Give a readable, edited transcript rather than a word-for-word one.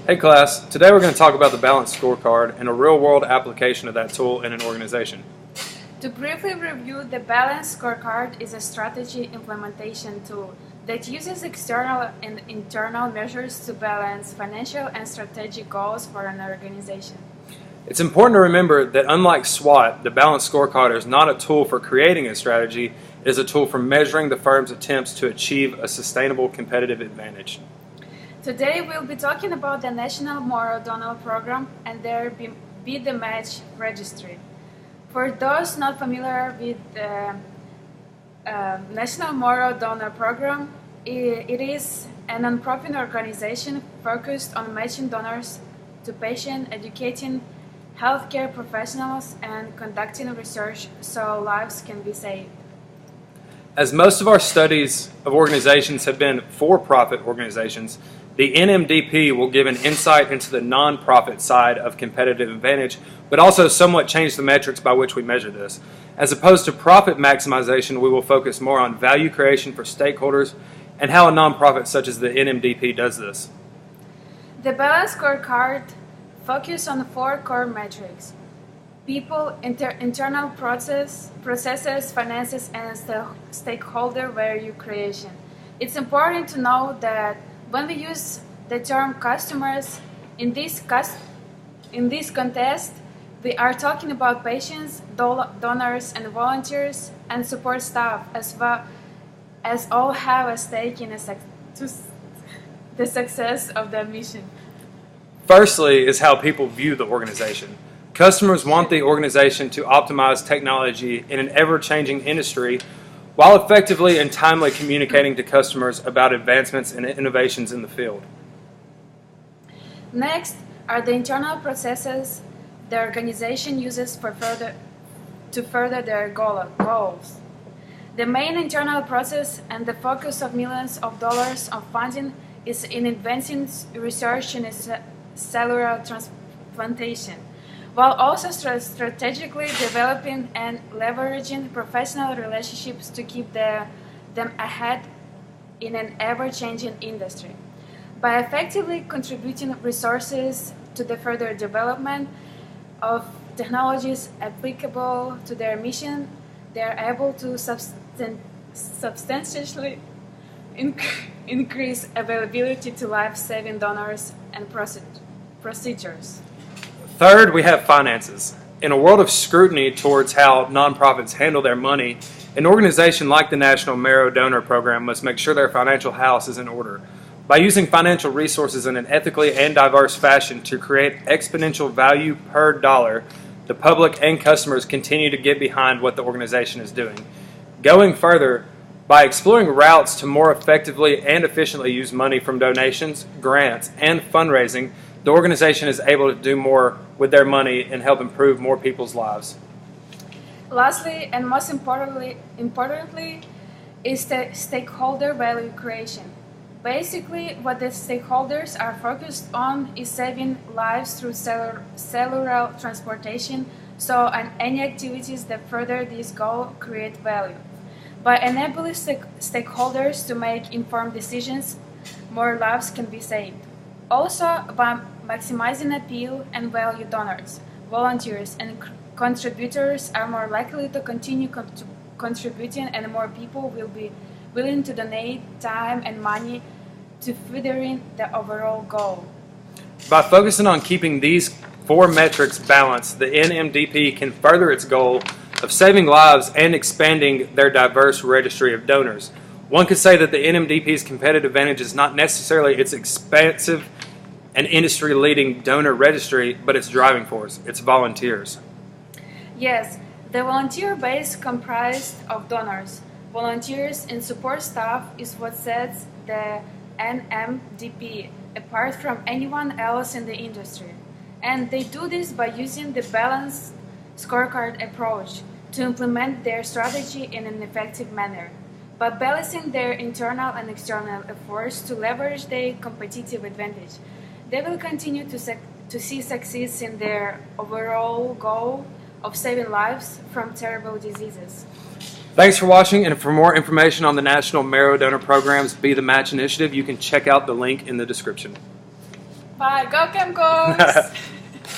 Hey class, today we're going to talk about the Balanced Scorecard and a real-world application of that tool in an organization. To briefly review, the Balanced Scorecard is a strategy implementation tool that uses external and internal measures to balance financial and strategic goals for an organization. It's important to remember that unlike SWOT, the Balanced Scorecard is not a tool for creating a strategy, it is a tool for measuring the firm's attempts to achieve a sustainable competitive advantage. Today we'll be talking about the National Marrow Donor Program and their Be the Match Registry. For those not familiar with the National Marrow Donor Program, it is a non-profit organization focused on matching donors to patients, educating healthcare professionals, and conducting research so lives can be saved. As most of our studies of organizations have been for-profit organizations, the NMDP will give an insight into the non-profit side of competitive advantage, but also somewhat change the metrics by which we measure this. As opposed to profit maximization, we will focus more on value creation for stakeholders and how a nonprofit such as the NMDP does this. The Balanced Scorecard focuses on 4 core metrics: people, internal processes, finances, and stakeholder value creation. It's important to know that when we use the term customers in this contest, we are talking about patients, donors, and volunteers, and support staff, as well as all have a stake in the success of the mission. Firstly is how people view the organization. Customers want the organization to optimize technology in an ever-changing industry while effectively and timely communicating to customers about advancements and innovations in the field. Next are the internal processes the organization uses to further their goals. The main internal process and the focus of millions of dollars of funding is in advancing research in cellular transplantation, while also strategically developing and leveraging professional relationships to keep them ahead in an ever-changing industry. By effectively contributing resources to the further development of technologies applicable to their mission, they are able to substantially increase availability to life-saving donors and procedures. Third, we have finances. In a world of scrutiny towards how nonprofits handle their money, an organization like the National Marrow Donor Program must make sure their financial house is in order. By using financial resources in an ethically and diverse fashion to create exponential value per dollar, the public and customers continue to get behind what the organization is doing. Going further, by exploring routes to more effectively and efficiently use money from donations, grants, and fundraising, the organization is able to do more with their money and help improve more people's lives. Lastly, and most importantly, is the stakeholder value creation. Basically, what the stakeholders are focused on is saving lives through cellular transportation, and any activities that further this goal create value. By enabling stakeholders to make informed decisions, more lives can be saved. Also, by maximizing appeal and value, donors, volunteers, and contributors are more likely to continue contributing, and more people will be willing to donate time and money to furthering the overall goal. By focusing on keeping these 4 metrics balanced, the NMDP can further its goal of saving lives and expanding their diverse registry of donors. One could say that the NMDP's competitive advantage is not necessarily its expansive and industry-leading donor registry, but its driving force, its volunteers. Yes, the volunteer base comprised of donors, volunteers, and support staff is what sets the NMDP apart from anyone else in the industry. And they do this by using the Balanced Scorecard approach to implement their strategy in an effective manner. By balancing their internal and external efforts to leverage their competitive advantage, they will continue to see success in their overall goal of saving lives from terrible diseases. Thanks for watching, and for more information on the National Marrow Donor Program's Be the Match initiative, you can check out the link in the description. Bye. Go Chemicals!